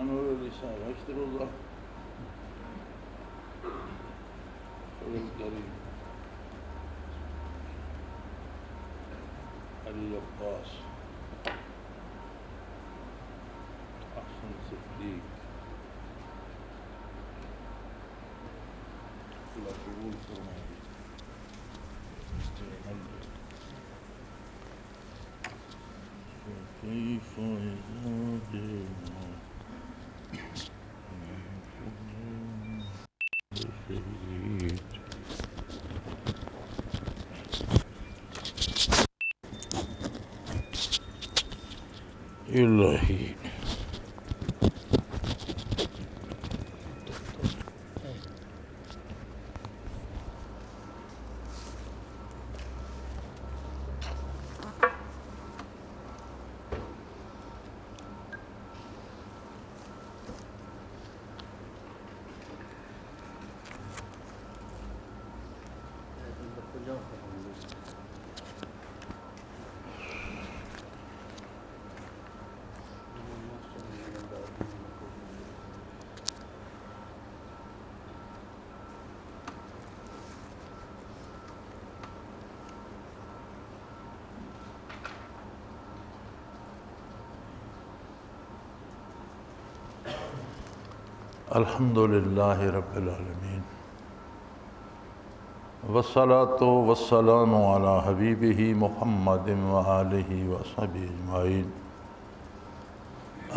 أنور الإسلام أشتر الله فضل الكريم علي عباس أحسن صديق اللہ قبول فرمائے كيف إلهي الحمد لله رب العالمين والصلاة والسلام على حبيبه محمد وآله وصحبه أجمعين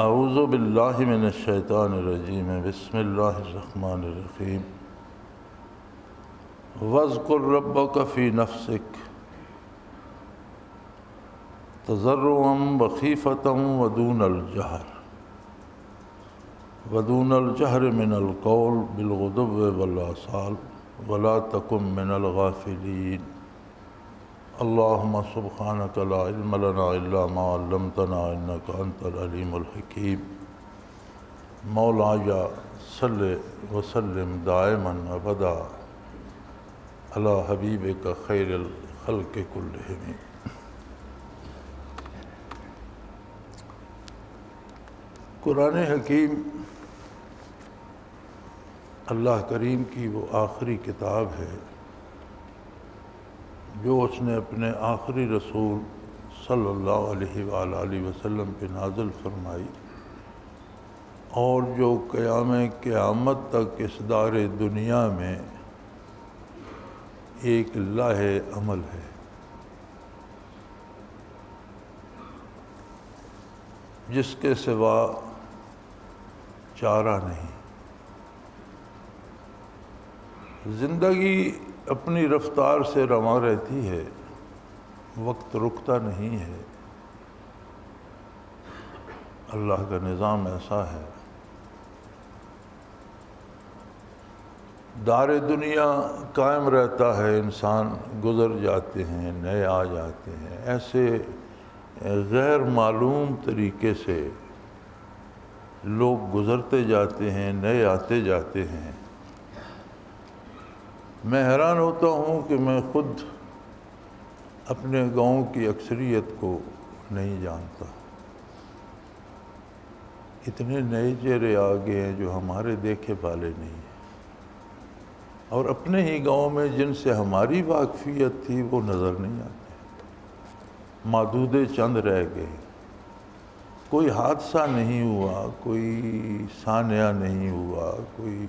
أعوذ بالله من الشيطان الرجيم بسم الله الرحمن الرحيم واذكر ربك في نفسك تضرعا وخيفة ودون الجهر من القول بالغدو والآصال ولا تكن من الغافلين اللهم سبحانك لا علم لنا إلا ما علمتنا إنك أنت العليم الحكيم مولاي صل وسلم دائما أبدا على حبيبك خير الخلق كلهم قرآن حکیم اللہ کریم کی وہ آخری کتاب ہے جو اس نے اپنے آخری رسول صلی اللہ علیہ وآلہ وسلم پہ نازل فرمائی اور جو قیامت تک اس دار دنیا میں ایک لاہ عمل ہے۔ جس کے سوا چارہ نہیں۔ زندگی اپنی رفتار سے رواں رہتی ہے، وقت رکتا نہیں ہے۔ اللہ کا نظام ایسا ہے۔ دار دنیا قائم رہتا ہے، انسان گزر جاتے ہیں، نئے آ جاتے ہیں۔ ایسے غیر معلوم طریقے سے لوگ گزرتے جاتے ہیں، نئے آتے جاتے ہیں۔ میں حیران ہوتا ہوں کہ میں خود اپنے گاؤں کی اکثریت کو نہیں جانتا۔ اتنے نئے چہرے آ گئے ہیں جو ہمارے دیکھے والے نہیں ہیں، اور اپنے ہی گاؤں میں جن سے ہماری واقفیت تھی وہ نظر نہیں آتے، معدود چند رہ گئے۔ کوئی حادثہ نہیں ہوا، کوئی سانحہ نہیں ہوا، کوئی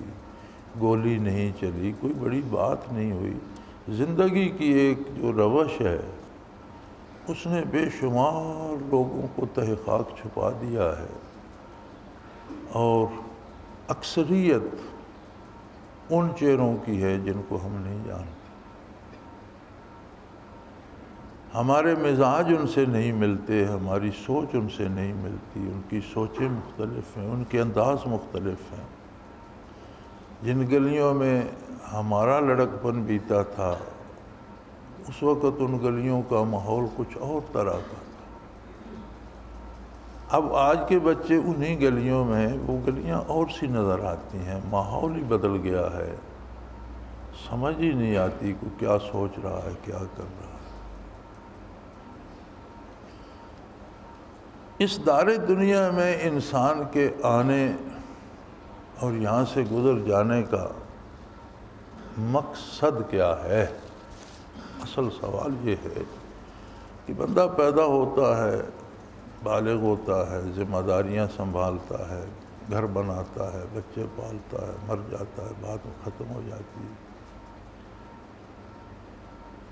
گولی نہیں چلی، کوئی بڑی بات نہیں ہوئی۔ زندگی کی ایک جو روش ہے اس نے بے شمار لوگوں کو تہ خاک چھپا دیا ہے، اور اکثریت ان چہروں کی ہے جن کو ہم نہیں جانتے۔ ہمارے مزاج ان سے نہیں ملتے، ہماری سوچ ان سے نہیں ملتی، ان کی سوچیں مختلف ہیں، ان کے انداز مختلف ہیں۔ جن گلیوں میں ہمارا لڑکپن بیتا تھا اس وقت ان گلیوں کا ماحول کچھ اور طرح کا تھا۔ اب آج کے بچے انہی گلیوں میں، وہ گلیاں اور سی نظر آتی ہیں، ماحول ہی بدل گیا ہے، سمجھ ہی نہیں آتی کہ کیا سوچ رہا ہے، کیا کر رہا ہے۔ اس دار دنیا میں انسان کے آنے اور یہاں سے گزر جانے کا مقصد کیا ہے؟ اصل سوال یہ ہے کہ بندہ پیدا ہوتا ہے، بالغ ہوتا ہے، ذمہ داریاں سنبھالتا ہے، گھر بناتا ہے، بچے پالتا ہے، مر جاتا ہے، بعد میں ختم ہو جاتی ہے۔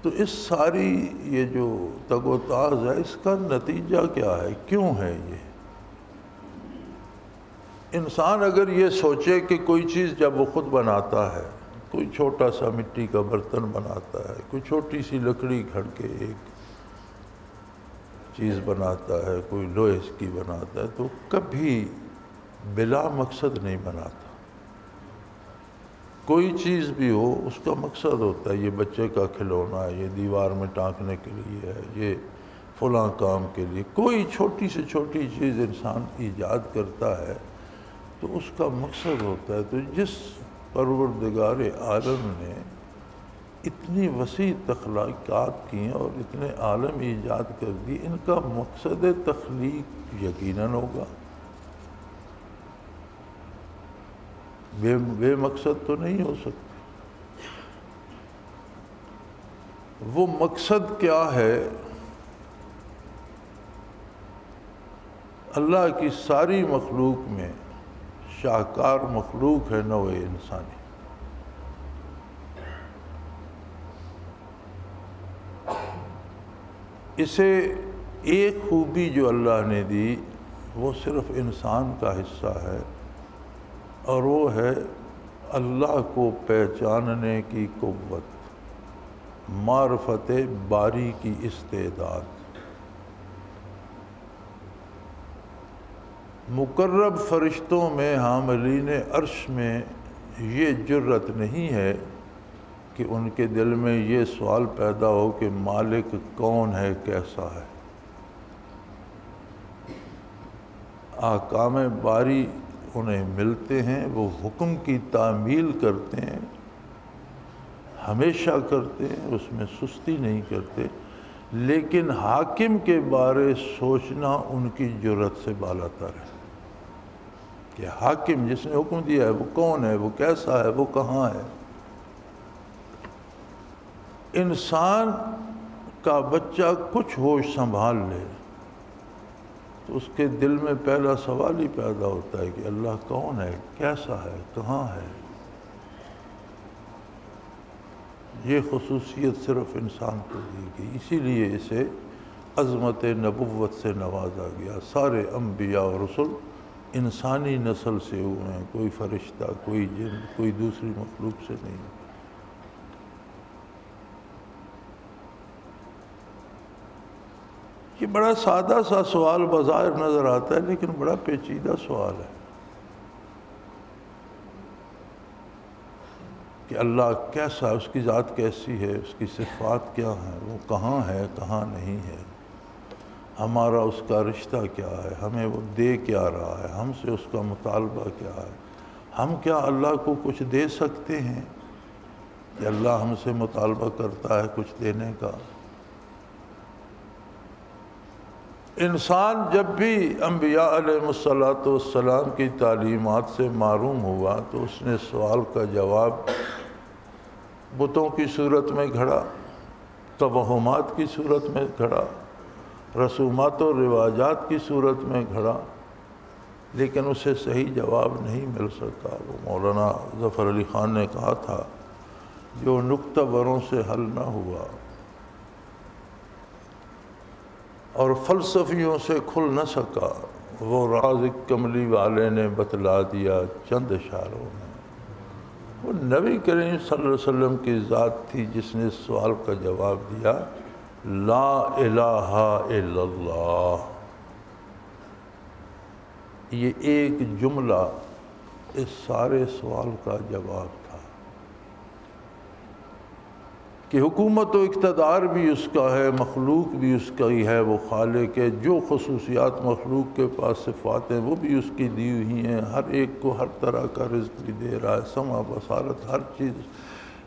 تو اس ساری یہ جو تگ و تاز ہے، اس کا نتیجہ کیا ہے؟ کیوں ہے یہ؟ انسان اگر یہ سوچے کہ کوئی چیز جب وہ خود بناتا ہے، کوئی چھوٹا سا مٹی کا برتن بناتا ہے، کوئی چھوٹی سی لکڑی گھڑ کے ایک چیز بناتا ہے، کوئی لوہے کی بناتا ہے، تو کبھی بلا مقصد نہیں بناتا۔ کوئی چیز بھی ہو اس کا مقصد ہوتا ہے، یہ بچے کا کھلونا ہے، یہ دیوار میں ٹانکنے کے لیے ہے، یہ فلاں کام کے لیے۔ کوئی چھوٹی سے چھوٹی چیز انسان ایجاد کرتا ہے تو اس کا مقصد ہوتا ہے۔ تو جس پروردگار عالم نے اتنی وسیع تخلیقات کی اور اتنے عالم ایجاد کر دی، ان کا مقصد تخلیق یقیناً ہوگا، بے مقصد تو نہیں ہو سکتا۔ وہ مقصد کیا ہے؟ اللہ کی ساری مخلوق میں شاہکار مخلوق ہے نوع انسانی۔ اسے ایک خوبی جو اللہ نے دی وہ صرف انسان کا حصہ ہے، اور وہ ہے اللہ کو پہچاننے کی قوت، معرفت باری کی استعداد۔ مقرب فرشتوں میں حاملین عرش میں یہ جرت نہیں ہے کہ ان کے دل میں یہ سوال پیدا ہو کہ مالک کون ہے، کیسا ہے۔ احکام باری انہیں ملتے ہیں، وہ حکم کی تعمیل کرتے ہیں، ہمیشہ کرتے ہیں، اس میں سستی نہیں کرتے، لیکن حاکم کے بارے سوچنا ان کی جرت سے بالاتر ہے کہ حاکم جس نے حکم دیا ہے وہ کون ہے، وہ کیسا ہے، وہ کہاں ہے۔ انسان کا بچہ کچھ ہوش سنبھال لے تو اس کے دل میں پہلا سوال ہی پیدا ہوتا ہے کہ اللہ کون ہے، کیسا ہے، کہاں ہے۔ یہ خصوصیت صرف انسان کو دی گئی، اسی لیے اسے عظمت نبوت سے نوازا گیا۔ سارے انبیاء اور رسل انسانی نسل سے ہوئے ہیں، کوئی فرشتہ، کوئی جن، کوئی دوسری مخلوق سے نہیں۔ یہ بڑا سادہ سا سوال بظاہر نظر آتا ہے، لیکن بڑا پیچیدہ سوال ہے کہ اللہ کیسا ہے، اس کی ذات کیسی ہے، اس کی صفات کیا ہیں، وہ کہاں ہے، کہاں نہیں ہے، ہمارا اس کا رشتہ کیا ہے، ہمیں وہ دے کیا رہا ہے، ہم سے اس کا مطالبہ کیا ہے، ہم کیا اللہ کو کچھ دے سکتے ہیں کہ اللہ ہم سے مطالبہ کرتا ہے کچھ دینے کا۔ انسان جب بھی انبیاء علیہ السلام کی تعلیمات سے محروم ہوا تو اس نے سوال کا جواب بتوں کی صورت میں گھڑا، توہمات کی صورت میں گھڑا، رسومات و رواجات کی صورت میں گھڑا، لیکن اسے صحیح جواب نہیں مل سکا۔ وہ مولانا ظفر علی خان نے کہا تھا، جو نکتہ بروں سے حل نہ ہوا اور فلسفیوں سے کھل نہ سکا، وہ راز کملی والے نے بتلا دیا چند اشاروں میں۔ وہ نبی کریم صلی اللہ علیہ وسلم کی ذات تھی جس نے اس سوال کا جواب دیا، لا الہ الا اللہ۔ یہ ایک جملہ اس سارے سوال کا جواب تھا کہ حکومت و اقتدار بھی اس کا ہے، مخلوق بھی اس کا ہی ہے، وہ خالق ہے، جو خصوصیات مخلوق کے پاس صفات ہیں وہ بھی اس کی دی ہوئی ہیں، ہر ایک کو ہر طرح کا رزق بھی دے رہا ہے، سمع بصارت ہر چیز،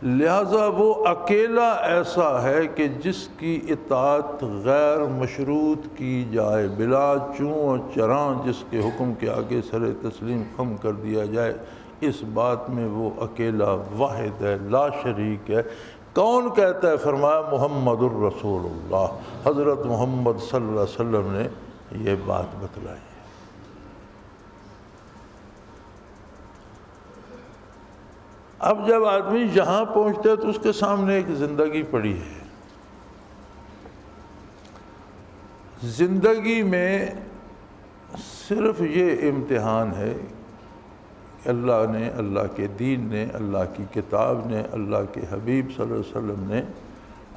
لہذا وہ اکیلا ایسا ہے کہ جس کی اطاعت غیر مشروط کی جائے، بلا چوں و چراں جس کے حکم کے آگے سر تسلیم خم کر دیا جائے، اس بات میں وہ اکیلا واحد ہے، لا شریک ہے۔ کون کہتا ہے؟ فرمایا محمد الرسول اللہ، حضرت محمد صلی اللہ علیہ وسلم نے یہ بات بتلائی ہے۔ اب جب آدمی یہاں پہنچتا ہے تو اس کے سامنے ایک زندگی پڑی ہے۔ زندگی میں صرف یہ امتحان ہے کہ اللہ نے، اللہ کے دین نے، اللہ کی کتاب نے، اللہ کے حبیب صلی اللہ علیہ وسلم نے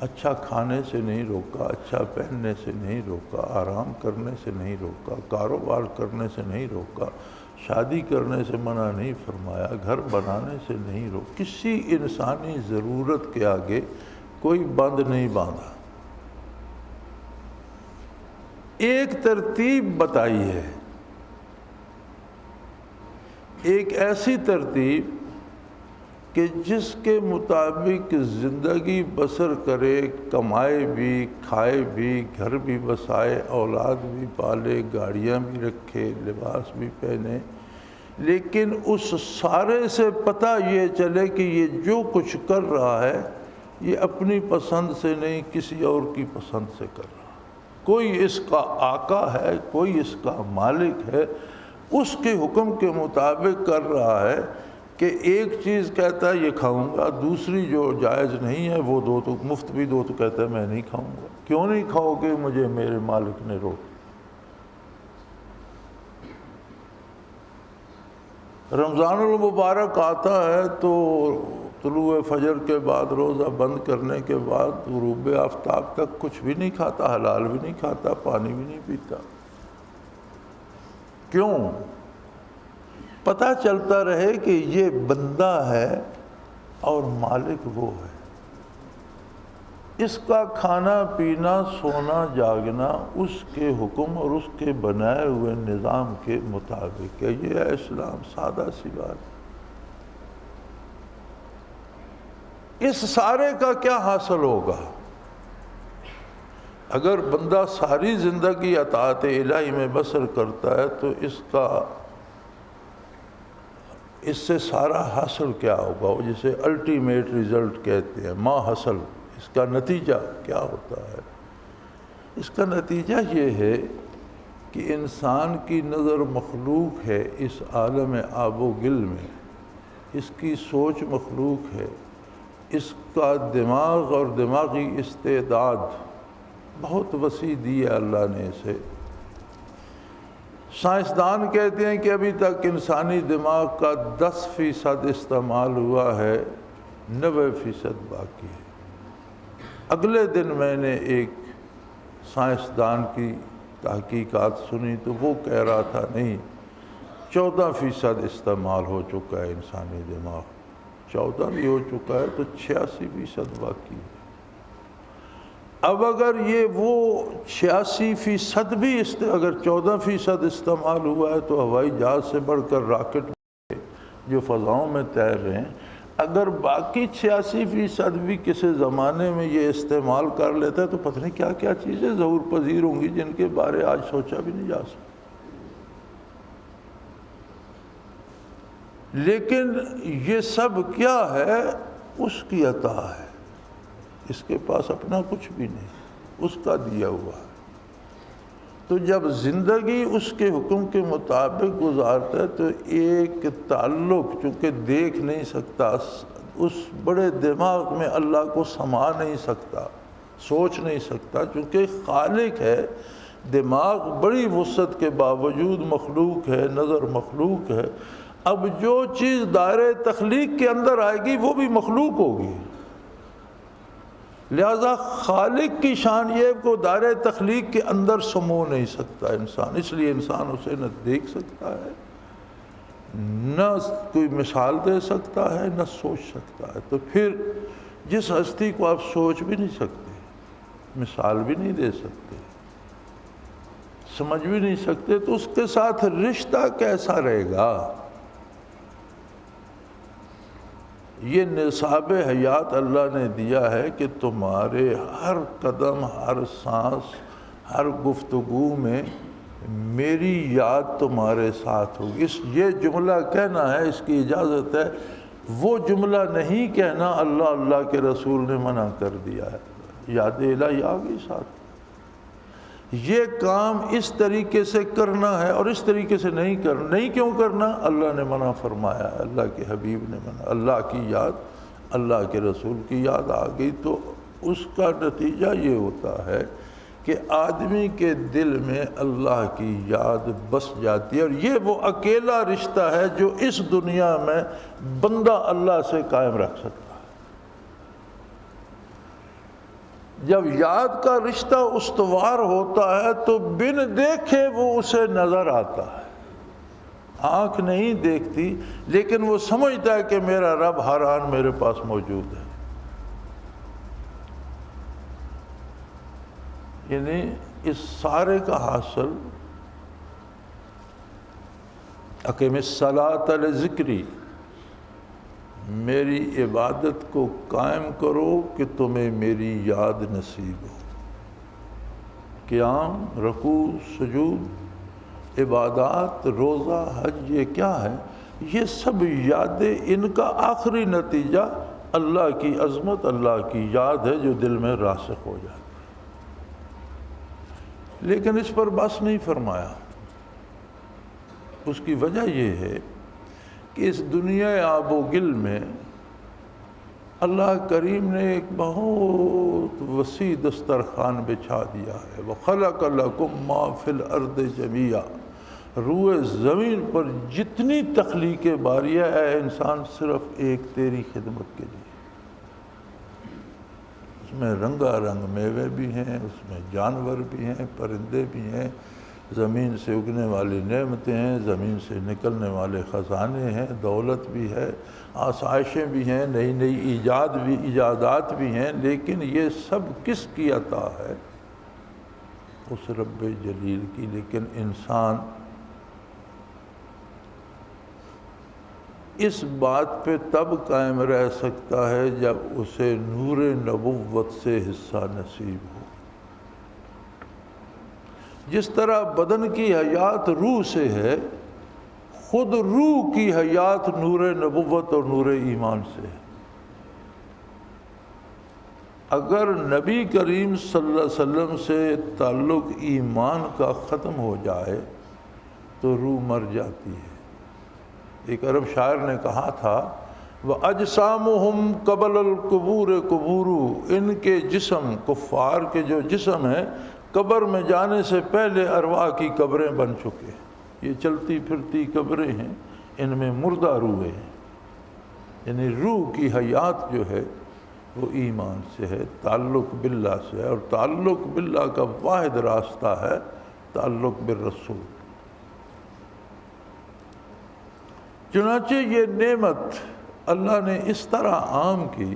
اچھا کھانے سے نہیں روکا، اچھا پہننے سے نہیں روکا، آرام کرنے سے نہیں روکا، کاروبار کرنے سے نہیں روکا، شادی کرنے سے منع نہیں فرمایا، گھر بنانے سے نہیں روکا، کسی انسانی ضرورت کے آگے کوئی بند نہیں باندھا۔ ایک ترتیب بتائی ہے، ایک ایسی ترتیب کہ جس کے مطابق زندگی بسر کرے، کمائے بھی، کھائے بھی، گھر بھی بسائے، اولاد بھی پالے، گاڑیاں بھی رکھے، لباس بھی پہنے، لیکن اس سارے سے پتہ یہ چلے کہ یہ جو کچھ کر رہا ہے یہ اپنی پسند سے نہیں، کسی اور کی پسند سے کر رہا ہے۔ کوئی اس کا آقا ہے، کوئی اس کا مالک ہے، اس کے حکم کے مطابق کر رہا ہے کہ ایک چیز کہتا ہے یہ کھاؤں گا، دوسری جو جائز نہیں ہے وہ دو تو مفت بھی دو تو کہتا ہے میں نہیں کھاؤں گا۔ کیوں نہیں کھاؤ گے؟ مجھے میرے مالک نے روکا۔ رمضان المبارک آتا ہے تو طلوع فجر کے بعد روزہ بند کرنے کے بعد غروب آفتاب تک کچھ بھی نہیں کھاتا، حلال بھی نہیں کھاتا، پانی بھی نہیں پیتا۔ کیوں؟ پتہ چلتا رہے کہ یہ بندہ ہے اور مالک وہ ہے، اس کا کھانا پینا سونا جاگنا اس کے حکم اور اس کے بنائے ہوئے نظام کے مطابق ہے۔ یہ ہے اسلام، سادہ سی بات۔ اس سارے کا کیا حاصل ہوگا؟ اگر بندہ ساری زندگی اطاعت الہی میں بسر کرتا ہے تو اس سے سارا حاصل کیا ہوگا؟ وہ جسے الٹیمیٹ رزلٹ کہتے ہیں، ما حاصل، اس کا نتیجہ کیا ہوتا ہے؟ اس کا نتیجہ یہ ہے کہ انسان کی نظر مخلوق ہے اس عالم آب و گل میں، اس کی سوچ مخلوق ہے، اس کا دماغ اور دماغی استعداد بہت وسیع دی ہے اللہ نے اسے۔ سائنسدان کہتے ہیں کہ ابھی تک انسانی دماغ کا 10% استعمال ہوا ہے، 90% باقی ہے۔ اگلے دن میں نے ایک سائنسدان کی تحقیقات سنی تو وہ کہہ رہا تھا نہیں، 14% استعمال ہو چکا ہے انسانی دماغ، 14 بھی ہو چکا ہے تو 86% باقی ہے۔ اب اگر یہ وہ 86% بھی اگر 14% استعمال ہوا ہے تو ہوائی جہاز سے بڑھ کر راکٹ جو فضاؤں میں تیر رہے ہیں، اگر باقی 86% بھی کسی زمانے میں یہ استعمال کر لیتا ہے تو پتہ نہیں کیا کیا چیزیں ظہور پذیر ہوں گی جن کے بارے آج سوچا بھی نہیں جا سکتا۔ لیکن یہ سب کیا ہے؟ اس کی عطا ہے، اس کے پاس اپنا کچھ بھی نہیں، اس کا دیا ہوا ہے۔ تو جب زندگی اس کے حکم کے مطابق گزارتا ہے تو ایک تعلق چونکہ دیکھ نہیں سکتا، اس بڑے دماغ میں اللہ کو سما نہیں سکتا، سوچ نہیں سکتا، چونکہ خالق ہے، دماغ بڑی وسعت کے باوجود مخلوق ہے، نظر مخلوق ہے۔ اب جو چیز دائرہ تخلیق کے اندر آئے گی وہ بھی مخلوق ہوگی، لہذا خالق کی شان یہ کہ دائرہ تخلیق کے اندر سمو نہیں سکتا انسان، اس لیے انسان اسے نہ دیکھ سکتا ہے، نہ کوئی مثال دے سکتا ہے، نہ سوچ سکتا ہے۔ تو پھر جس ہستی کو آپ سوچ بھی نہیں سکتے، مثال بھی نہیں دے سکتے، سمجھ بھی نہیں سکتے، تو اس کے ساتھ رشتہ کیسا رہے گا؟ یہ نصاب حیات اللہ نے دیا ہے کہ تمہارے ہر قدم، ہر سانس، ہر گفتگو میں میری یاد تمہارے ساتھ ہوگی۔ یہ جملہ کہنا ہے، اس کی اجازت ہے، وہ جملہ نہیں کہنا اللہ اللہ کے رسول نے منع کر دیا ہے۔ یاد الہی آ گئی ساتھ۔ یہ کام اس طریقے سے کرنا ہے اور اس طریقے سے نہیں کرنا۔ نہیں کیوں کرنا؟ اللہ نے منع فرمایا ہے، اللہ کے حبیب نے منع۔ اللہ کی یاد، اللہ کے رسول کی یاد آ گئی تو اس کا نتیجہ یہ ہوتا ہے کہ آدمی کے دل میں اللہ کی یاد بس جاتی ہے، اور یہ وہ اکیلا رشتہ ہے جو اس دنیا میں بندہ اللہ سے قائم رکھ سکتا ہے۔ جب یاد کا رشتہ استوار ہوتا ہے تو بن دیکھے وہ اسے نظر آتا ہے۔ آنکھ نہیں دیکھتی لیکن وہ سمجھتا ہے کہ میرا رب ہر آن میرے پاس موجود ہے۔ یعنی اس سارے کا حاصل اقیم الصلاۃ لذکری، میری عبادت کو قائم کرو کہ تمہیں میری یاد نصیب ہو۔ قیام، رکوع، سجود، عبادات، روزہ، حج، یہ کیا ہے؟ یہ سب یادیں، ان کا آخری نتیجہ اللہ کی عظمت، اللہ کی یاد ہے جو دل میں راسخ ہو جاتی ہے۔ لیکن اس پر بس نہیں فرمایا۔ اس کی وجہ یہ ہے کہ اس دنیا آب و گل میں اللہ کریم نے ایک بہت وسیع دسترخوان بچھا دیا ہے۔ وَخَلَقَ لَكُم مَّا فِي الْأَرْضِ جَمِيعًا، روئے زمین پر جتنی تخلیق باری ہے اے انسان صرف ایک تیری خدمت کے لیے۔ اس میں رنگا رنگ میوے بھی ہیں، اس میں جانور بھی ہیں، پرندے بھی ہیں، زمین سے اگنے والی نعمتیں ہیں، زمین سے نکلنے والے خزانے ہیں، دولت بھی ہے، آسائشیں بھی ہیں، نئی نئی ایجادات بھی ہیں، لیکن یہ سب کس کی عطا ہے؟ اس رب جلیل کی۔ لیکن انسان اس بات پہ تب قائم رہ سکتا ہے جب اسے نور نبوت سے حصہ نصیب ہو۔ جس طرح بدن کی حیات روح سے ہے، خود روح کی حیات نور نبوت اور نور ایمان سے ہے۔ اگر نبی کریم صلی اللہ علیہ وسلم سے تعلق ایمان کا ختم ہو جائے تو روح مر جاتی ہے۔ ایک عرب شاعر نے کہا تھا وَأَجْسَامُهُمْ قَبْلَ الْقُبُورِ قُبُورُ، ان کے جسم، کفار کے جو جسم ہیں، قبر میں جانے سے پہلے ارواح کی قبریں بن چکے ہیں۔ یہ چلتی پھرتی قبریں ہیں، ان میں مردہ روحیں ہیں۔ یعنی روح کی حیات جو ہے وہ ایمان سے ہے، تعلق باللہ سے ہے، اور تعلق باللہ کا واحد راستہ ہے تعلق بالرسول۔ چنانچہ یہ نعمت اللہ نے اس طرح عام کی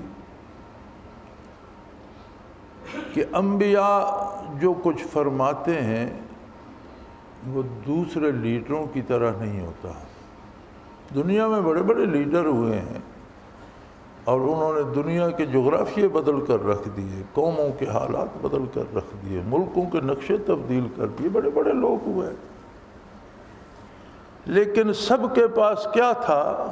کہ انبیاء جو کچھ فرماتے ہیں وہ دوسرے لیڈروں کی طرح نہیں ہوتا۔ دنیا میں بڑے بڑے لیڈر ہوئے ہیں اور انہوں نے دنیا کے جغرافیے بدل کر رکھ دیے، قوموں کے حالات بدل کر رکھ دیے، ملکوں کے نقشے تبدیل کر دیے، بڑے بڑے لوگ ہوئے۔ لیکن سب کے پاس کیا تھا؟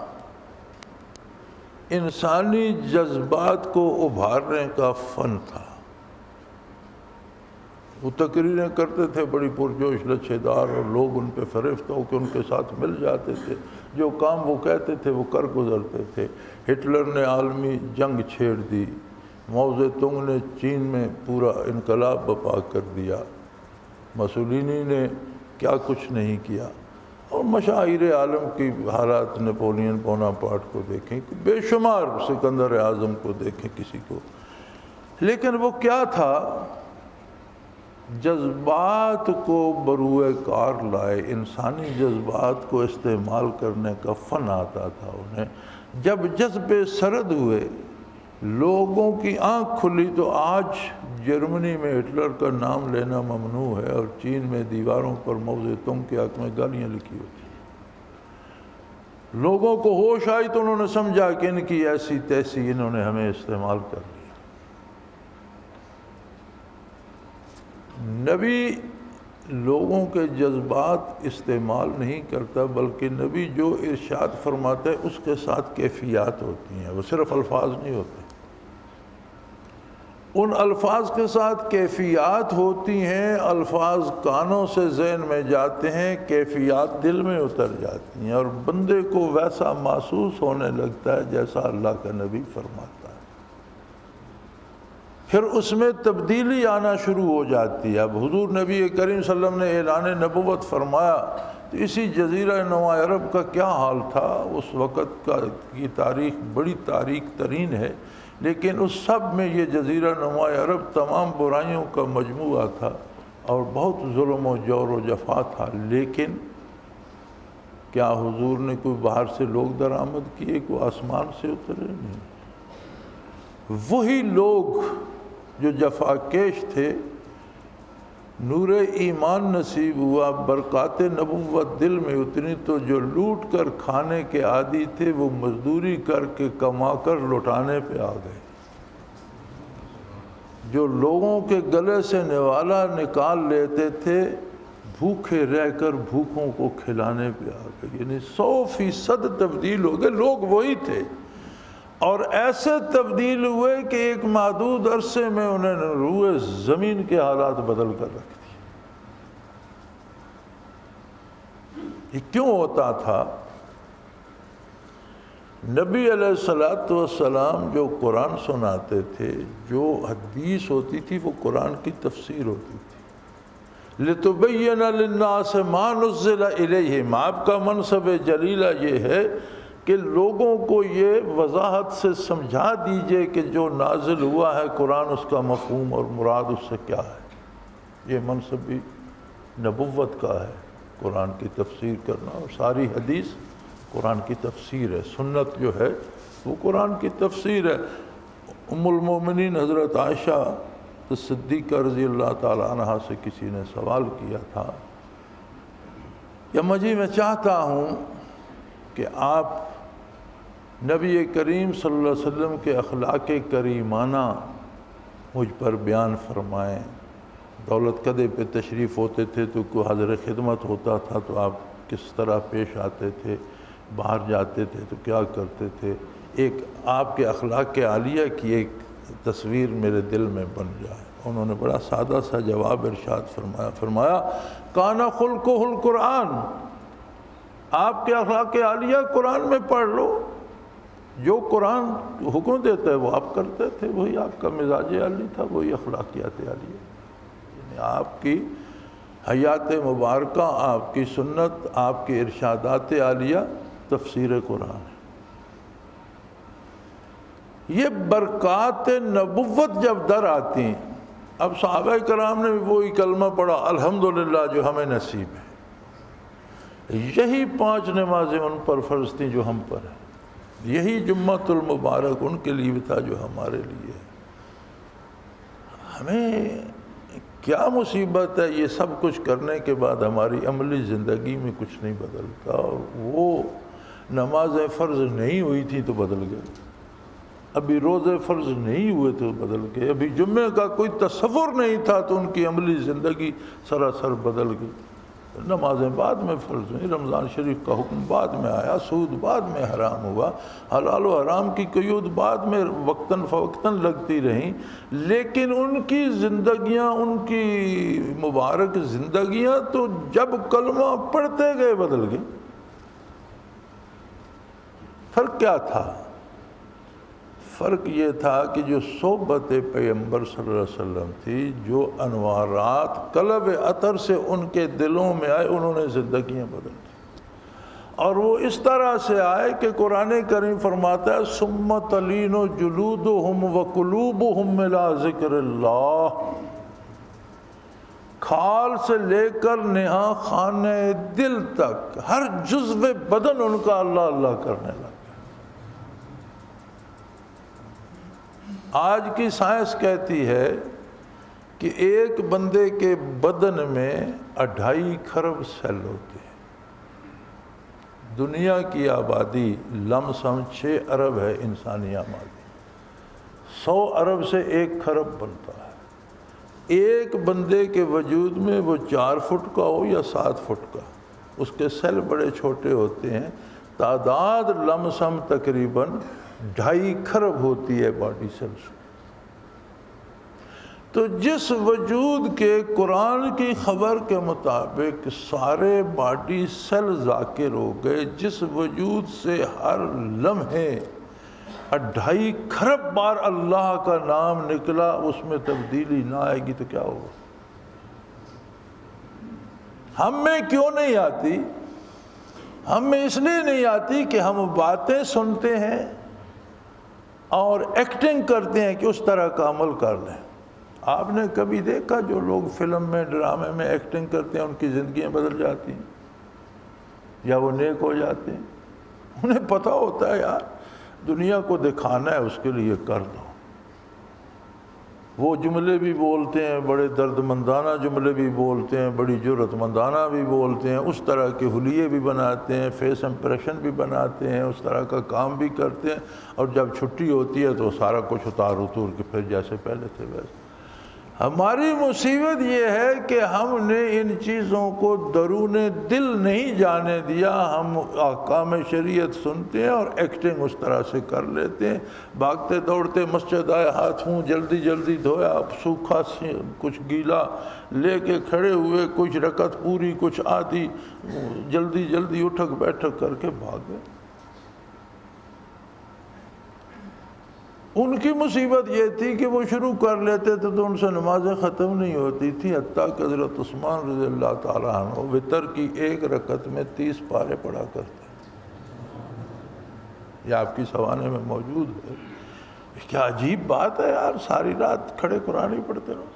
انسانی جذبات کو ابھارنے کا فن تھا۔ وہ تقریریں کرتے تھے بڑی پرجوش لچھے دار، اور لوگ ان پہ فریفتہ ہو کے ان کے ساتھ مل جاتے تھے۔ جو کام وہ کہتے تھے وہ کر گزرتے تھے۔ ہٹلر نے عالمی جنگ چھیڑ دی، ماؤ زے تونگ نے چین میں پورا انقلاب برپا کر دیا، مسولینی نے کیا کچھ نہیں کیا، اور مشاہیر عالم کی حالات، نپولین بوناپارٹ کو دیکھیں، بے شمار، سکندر اعظم کو دیکھیں، کسی کو۔ لیکن وہ کیا تھا؟ جذبات کو بروئے کار لائے، انسانی جذبات کو استعمال کرنے کا فن آتا تھا انہیں۔ جب جذبے سرد ہوئے، لوگوں کی آنکھ کھلی، تو آج جرمنی میں ہٹلر کا نام لینا ممنوع ہے اور چین میں دیواروں پر ماؤ زے تونگ کے حق میں گالیاں لکھی ہوتی ہیں۔ لوگوں کو ہوش آئی تو انہوں نے سمجھا کہ ان کی ایسی تیسی انہوں نے ہمیں استعمال کر لیا۔ نبی لوگوں کے جذبات استعمال نہیں کرتا، بلکہ نبی جو ارشاد فرماتا ہے اس کے ساتھ کیفیات ہوتی ہیں، وہ صرف الفاظ نہیں ہوتے، ان الفاظ کے ساتھ کیفیات ہوتی ہیں۔ الفاظ کانوں سے ذہن میں جاتے ہیں، کیفیات دل میں اتر جاتی ہیں، اور بندے کو ویسا محسوس ہونے لگتا ہے جیسا اللہ کا نبی فرماتا ہے، پھر اس میں تبدیلی آنا شروع ہو جاتی ہے۔ اب حضور نبی کریم صلی اللہ علیہ وسلم نے اعلان نبوت فرمایا تو اسی جزیرہ نما عرب کا کیا حال تھا؟ اس وقت کی تاریخ بڑی تاریک ترین ہے، لیکن اس سب میں یہ جزیرہ نما عرب تمام برائیوں کا مجموعہ تھا اور بہت ظلم و جور و جفا تھا، لیکن کیا حضور نے کوئی باہر سے لوگ درآمد کیے؟ کوئی آسمان سے اترے؟ نہیں، وہی لوگ جو جفاکیش تھے، نور ایمان نصیب ہوا، برکات نبوت دل میں اتری تو جو لوٹ کر کھانے کے عادی تھے وہ مزدوری کر کے کما کر لٹانے پہ آ گئے، جو لوگوں کے گلے سے نوالا نکال لیتے تھے بھوکے رہ کر بھوکوں کو کھلانے پہ آ گئے، یعنی 100% تبدیل ہو گئے، لوگ وہی تھے، اور ایسے تبدیل ہوئے کہ ایک محدود عرصے میں انہوں نے روئے زمین کے حالات بدل کر رکھ دیے۔ یہ کیوں ہوتا تھا؟ نبی علیہ السلام جو قرآن سناتے تھے، جو حدیث ہوتی تھی وہ قرآن کی تفسیر ہوتی تھی۔ لِتُبَيِّنَ لِلنَّاسِ مَا نُزِّلَ إِلَيْهِمْ، آپ کا منصب جلیلہ یہ ہے کہ لوگوں کو یہ وضاحت سے سمجھا دیجئے کہ جو نازل ہوا ہے قرآن، اس کا مفہوم اور مراد اس سے کیا ہے۔ یہ منصب بھی نبوت کا ہے، قرآن کی تفسیر کرنا، اور ساری حدیث قرآن کی تفسیر ہے، سنت جو ہے وہ قرآن کی تفسیر ہے۔ ام المومنین حضرت عائشہ صدیقہ رضی اللہ تعالیٰ عنہ سے کسی نے سوال کیا تھا کہ اماں جی میں چاہتا ہوں کہ آپ نبی کریم صلی اللہ علیہ وسلم کے اخلاق کریمانہ مجھ پر بیان فرمائیں۔ دولت قدے پہ تشریف ہوتے تھے تو کوئی حاضر خدمت ہوتا تھا تو آپ کس طرح پیش آتے تھے، باہر جاتے تھے تو کیا کرتے تھے، ایک آپ کے اخلاق عالیہ کی ایک تصویر میرے دل میں بن جائے۔ انہوں نے بڑا سادہ سا جواب ارشاد فرمایا کانا خلقہ القرآن، آپ کے اخلاق عالیہ قرآن میں پڑھ لو، جو قرآن حکم دیتا ہے وہ آپ کرتے تھے، وہی آپ کا مزاج عالی تھا، وہی اخلاقیات عالیہ، یعنی آپ کی حیات مبارکہ، آپ کی سنت، آپ کے ارشادات عالیہ تفسیر قرآن ہے۔ یہ برکات نبوت جب در آتی ہیں، اب صحابہ کرام نے بھی وہی کلمہ پڑھا الحمدللہ جو ہمیں نصیب ہے، یہی 5 نمازیں ان پر فرض تھیں جو ہم پر ہیں، یہی جمعۃ المبارک ان کے لیے بھی تھا جو ہمارے لیے ہے۔ ہمیں کیا مصیبت ہے، یہ سب کچھ کرنے کے بعد ہماری عملی زندگی میں کچھ نہیں بدلتا، اور وہ نمازیں فرض نہیں ہوئی تھیں تو بدل گئے، ابھی روزے فرض نہیں ہوئے تو بدل گئے، ابھی جمعے کا کوئی تصور نہیں تھا تو ان کی عملی زندگی سراسر بدل گئی۔ نمازیں بعد میں فرض ہوئیں، رمضان شریف کا حکم بعد میں آیا، سود بعد میں حرام ہوا، حلال و حرام کی قیود بعد میں وقتاً فوقتاً لگتی رہیں، لیکن ان کی زندگیاں، ان کی مبارک زندگیاں تو جب کلمہ پڑھتے گئے بدل گئی۔ فرق کیا تھا؟ فرق یہ تھا کہ جو صحبت پیغمبر صلی اللہ علیہ وسلم تھی، جو انوارات قلب عطر سے ان کے دلوں میں آئے، انہوں نے زندگیاں بدل دی، اور وہ اس طرح سے آئے کہ قرآن کریم فرماتا ہے ثم تلین جلودہم وقلوبہم الی ذکر اللہ، کھال سے لے کر نہا خانہ دل تک ہر جزو بدن ان کا اللہ اللہ کرنے لگا۔ آج کی سائنس کہتی ہے کہ ایک بندے کے بدن میں 2.5 کھرب سیل ہوتے ہیں، دنیا کی آبادی لم سم 6 ارب ہے انسانی آبادی، 100 ارب سے 1 کھرب بنتا ہے۔ ایک بندے کے وجود میں وہ 4 فٹ کا ہو یا 7 فٹ کا، اس کے سیل بڑے چھوٹے ہوتے ہیں، تعداد لم سم تقریباً 2.5 کھرب ہوتی ہے باڈی سیلز۔ تو جس وجود کے قرآن کی خبر کے مطابق سارے باڈی سیل ذاکر ہو گئے، جس وجود سے ہر لمحے 2.5 کھرب بار اللہ کا نام نکلا، اس میں تبدیلی نہ آئے گی تو کیا ہوگا؟ ہم میں کیوں نہیں آتی؟ ہم میں اس لیے نہیں آتی کہ ہم باتیں سنتے ہیں اور ایکٹنگ کرتے ہیں کہ اس طرح کا عمل کر لیں۔ آپ نے کبھی دیکھا جو لوگ فلم میں ڈرامے میں ایکٹنگ کرتے ہیں ان کی زندگیاں بدل جاتی ہیں یا وہ نیک ہو جاتے ہیں؟ انہیں پتہ ہوتا ہے یار دنیا کو دکھانا ہے، اس کے لیے کر دو۔ وہ جملے بھی بولتے ہیں، بڑے درد مندانہ جملے بھی بولتے ہیں، بڑی جرأت مندانہ بھی بولتے ہیں، اس طرح کے حلیے بھی بناتے ہیں، فیس امپریشن بھی بناتے ہیں، اس طرح کا کام بھی کرتے ہیں، اور جب چھٹی ہوتی ہے تو سارا کچھ اتار کے پھر جیسے پہلے تھے ویسے۔ ہماری مصیبت یہ ہے کہ ہم نے ان چیزوں کو درون دل نہیں جانے دیا۔ ہم احکام شریعت سنتے ہیں اور ایکٹنگ اس طرح سے کر لیتے ہیں، بھاگتے دوڑتے مسجد آئے، ہاتھ منہ جلدی جلدی دھویا، سوکھا کچھ گیلا لے کے کھڑے ہوئے، کچھ رکعت پوری کچھ آدھی، جلدی جلدی اٹھک بیٹھک کر کے بھاگ گئے۔ ان کی مصیبت یہ تھی کہ وہ شروع کر لیتے تھے تو ان سے نمازیں ختم نہیں ہوتی تھی، حتیٰ کہ حضرت عثمان رضی اللہ تعالیٰ عنہ وتر کی 1 رکعت میں 30 پارے پڑھا کرتے۔ یہ آپ کی سوانے میں موجود ہے۔ کیا عجیب بات ہے یار، ساری رات کھڑے قرآن ہی پڑھتے رہو۔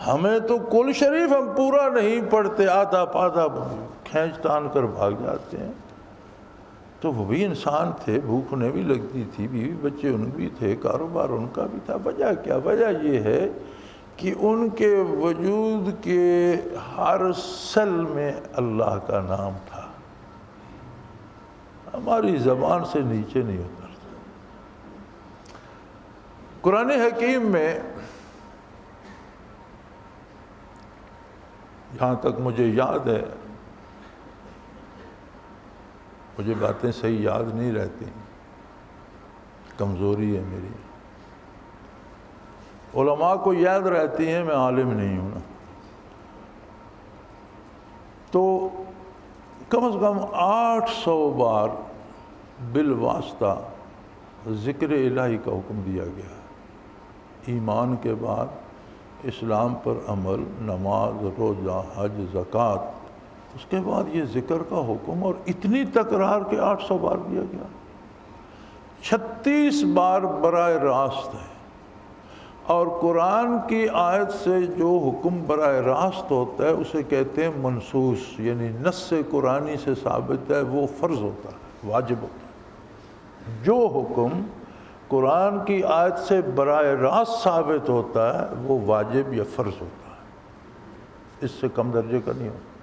ہمیں تو کل شریف ہم پورا نہیں پڑھتے، آدھا پادھا کھینچ تان کر بھاگ جاتے ہیں۔ تو وہ بھی انسان تھے، بھوک انہیں بھی لگتی تھی، بیوی بچے ان بھی تھے، کاروبار ان کا بھی تھا۔ وجہ کیا؟ وجہ یہ ہے کہ ان کے وجود کے ہر سیل میں اللہ کا نام تھا، ہماری زبان سے نیچے نہیں اترتا۔ قرآن حکیم میں جہاں تک مجھے یاد ہے، مجھے باتیں صحیح یاد نہیں رہتی، کمزوری ہے میری۔ علماء کو یاد رہتی ہیں، میں عالم نہیں ہوں نا۔ تو کم از کم 800 بار بالواسطہ ذکر الہی کا حکم دیا گیا۔ ایمان کے بعد اسلام پر عمل، نماز، روزہ، حج، زکوٰۃ، اس کے بعد یہ ذکر کا حکم، اور اتنی تکرار کے 800 بار دیا گیا۔ 36 بار براہ راست ہے، اور قرآن کی آیت سے جو حکم براہ راست ہوتا ہے اسے کہتے ہیں منصوص، یعنی نص قرآنی سے ثابت ہے، وہ فرض ہوتا ہے، واجب ہوتا ہے۔ جو حکم قرآن کی آیت سے براہ راست ثابت ہوتا ہے وہ واجب یا فرض ہوتا ہے، اس سے کم درجے کا نہیں ہوتا۔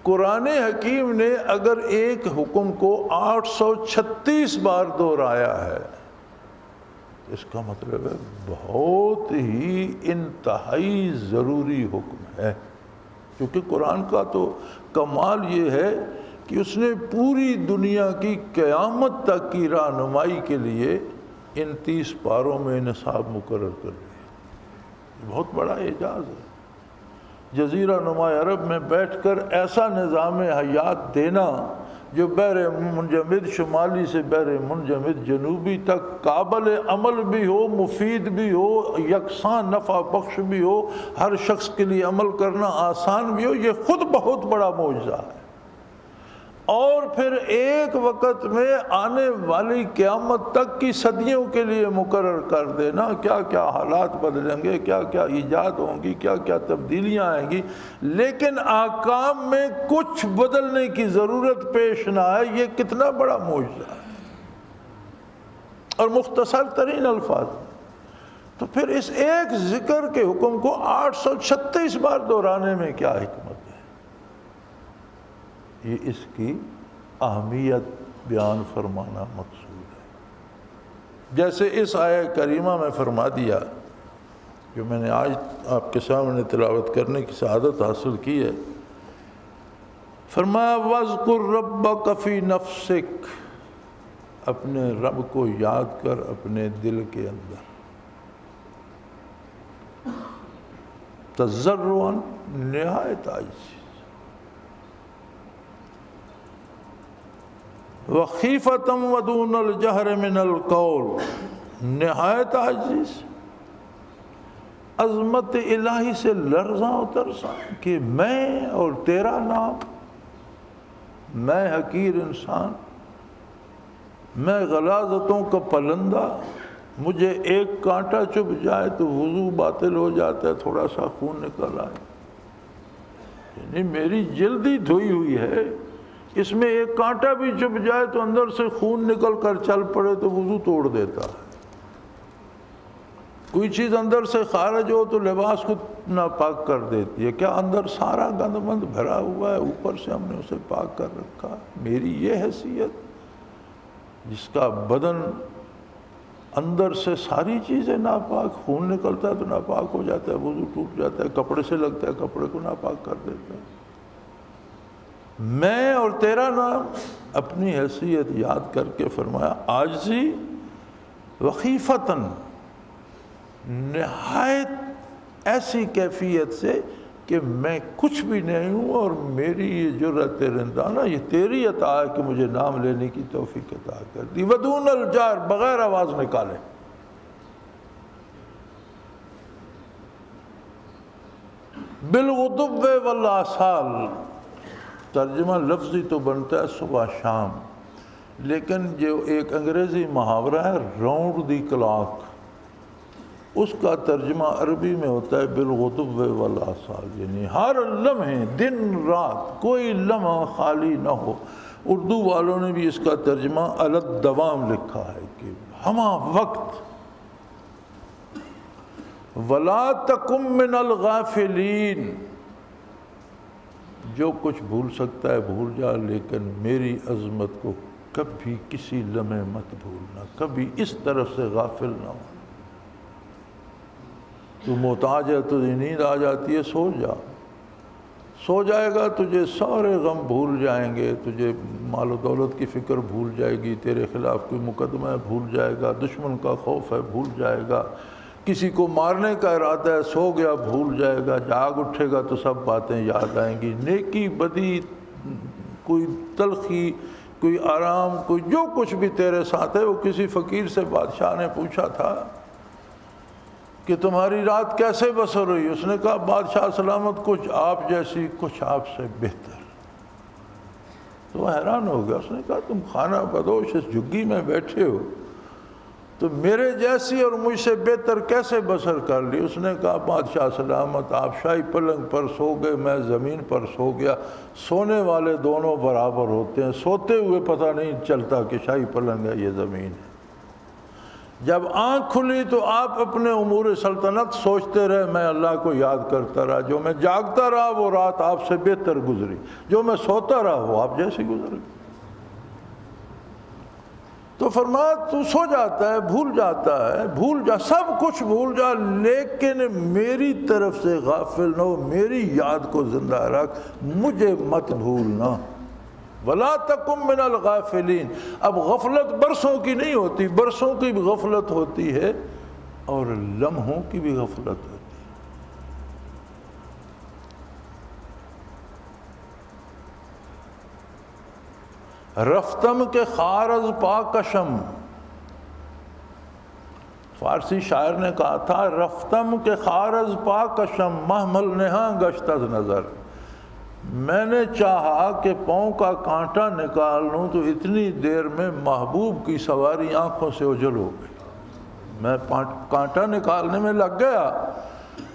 قرآن حکیم نے اگر ایک حکم کو 836 بار دہرایا ہے، اس کا مطلب ہے بہت ہی انتہائی ضروری حکم ہے، کیونکہ قرآن کا تو کمال یہ ہے کہ اس نے پوری دنیا کی قیامت تک کی رہنمائی کے لیے ان 30 پاروں میں نصاب مقرر کر دیا۔ یہ بہت بڑا اعجاز ہے۔ جزیرہ نما عرب میں بیٹھ کر ایسا نظام حیات دینا جو بحر منجمد شمالی سے بحر منجمد جنوبی تک قابل عمل بھی ہو، مفید بھی ہو، یکساں نفع بخش بھی ہو، ہر شخص کے لیے عمل کرنا آسان بھی ہو، یہ خود بہت بڑا معجزہ ہے۔ اور پھر ایک وقت میں آنے والی قیامت تک کی صدیوں کے لیے مقرر کر دینا، کیا کیا حالات بدلیں گے، کیا کیا ایجاد ہوں گی، کیا کیا تبدیلیاں آئیں گی، لیکن احکام میں کچھ بدلنے کی ضرورت پیش نہ آئے، یہ کتنا بڑا معجزہ ہے، اور مختصر ترین الفاظ۔ تو پھر اس ایک ذکر کے حکم کو 836 بار دہرانے میں کیا حکمت ہے؟ یہ اس کی اہمیت بیان فرمانا مقصود ہے۔ جیسے اس آیہ کریمہ میں فرما دیا جو میں نے آج آپ کے سامنے تلاوت کرنے کی سعادت حاصل کی ہے، فرمایا وَاذْكُرْ رَبَّكَ فِي نَفْسِكَ، اپنے رب کو یاد کر اپنے دل کے اندر، تضرعاً، نہایت عاجزی، وخیفتاً ودون الجہر من القول، نہایت عاجز، عظمت الہی سے لرزاں و ترساں کہ میں اور تیرا نام، میں حقیر انسان، میں غلاظتوں کا پلندہ، مجھے ایک کانٹا چبھ جائے تو وضو باطل ہو جاتا ہے، تھوڑا سا خون نکل آئے، یعنی میری جلد ہی دھوئی ہوئی ہے، اس میں ایک کانٹا بھی چبھ جائے تو اندر سے خون نکل کر چل پڑے تو وضو توڑ دیتا ہے، کوئی چیز اندر سے خارج ہو تو لباس کو ناپاک کر دیتی ہے، کیا اندر سارا گند مند بھرا ہوا ہے، اوپر سے ہم نے اسے پاک کر رکھا۔ میری یہ حیثیت جس کا بدن اندر سے ساری چیزیں ناپاک، خون نکلتا ہے تو ناپاک ہو جاتا ہے، وضو ٹوٹ جاتا ہے، کپڑے سے لگتا ہے کپڑے کو ناپاک کر دیتا ہے، میں اور تیرا نام، اپنی حیثیت یاد کر کے فرمایا عاجزی، وخیفتاً، نہایت ایسی کیفیت سے کہ میں کچھ بھی نہیں ہوں اور میری یہ جرأت رندانہ یہ تیری عطا ہے کہ مجھے نام لینے کی توفیق عطا کر دی، ودون الجار، بغیر آواز نکالے، بالغدو والآصال، ترجمہ لفظی تو بنتا ہے صبح شام، لیکن جو ایک انگریزی محاورہ ہے راؤنڈ دی کلاک، اس کا ترجمہ عربی میں ہوتا ہے بالغدو والآصال، یعنی ہر لمحے، دن رات، کوئی لمحہ خالی نہ ہو۔ اردو والوں نے بھی اس کا ترجمہ علی الدوام لکھا ہے کہ ہمہ وقت، وَلَا تَكُن مِّنَ الْغَافِلِينَ، جو کچھ بھول سکتا ہے بھول جا، لیکن میری عظمت کو کبھی کسی لمحے مت بھولنا، کبھی اس طرف سے غافل نہ ہو۔ تو محتاج ہے، تجھے نیند آ جاتی ہے، سو جا، سو جائے گا تجھے سارے غم بھول جائیں گے، تجھے مال و دولت کی فکر بھول جائے گی، تیرے خلاف کوئی مقدمہ ہے بھول جائے گا، دشمن کا خوف ہے بھول جائے گا، کسی کو مارنے کا ارادہ ہے، سو گیا بھول جائے گا، جاگ اٹھے گا تو سب باتیں یاد آئیں گی، نیکی بدی، کوئی تلخی، کوئی آرام، کوئی جو کچھ بھی تیرے ساتھ ہے۔ وہ کسی فقیر سے بادشاہ نے پوچھا تھا کہ تمہاری رات کیسے بسر ہوئی؟ اس نے کہا بادشاہ سلامت، کچھ آپ جیسی، کچھ آپ سے بہتر۔ تو وہ حیران ہو گیا، اس نے کہا تم خانہ بدوش اس جھگی میں بیٹھے ہو تو میرے جیسی اور مجھ سے بہتر کیسے بسر کر لی؟ اس نے کہا بادشاہ سلامت، آپ شاہی پلنگ پر سو گئے، میں زمین پر سو گیا، سونے والے دونوں برابر ہوتے ہیں، سوتے ہوئے پتہ نہیں چلتا کہ شاہی پلنگ ہے یہ زمین ہے، جب آنکھ کھلی تو آپ اپنے امور سلطنت سوچتے رہے، میں اللہ کو یاد کرتا رہا، جو میں جاگتا رہا وہ رات آپ سے بہتر گزری، جو میں سوتا رہا وہ آپ جیسی گزر گئی۔ تو فرمایا تو سو جاتا ہے، بھول جاتا ہے، بھول جا، سب کچھ بھول جا، لیکن میری طرف سے غافل نہ ہو، میری یاد کو زندہ رکھ، مجھے مت بھولنا۔ وَلَا تَكُن مِّنَ الْغَافِلِينَ، اب غفلت برسوں کی نہیں ہوتی، برسوں کی بھی غفلت ہوتی ہے اور لمحوں کی بھی غفلت ہوتی ہے۔ رفتم کے خار از پا کشم، فارسی شاعر نے کہا تھا رفتم کے خار از پا کشم، محمل نہاں گشت از نظر، میں نے چاہا کہ پاؤں کا کانٹا نکال لوں تو اتنی دیر میں محبوب کی سواری آنکھوں سے اوجھل ہو گئی، میں کانٹا نکالنے میں لگ گیا،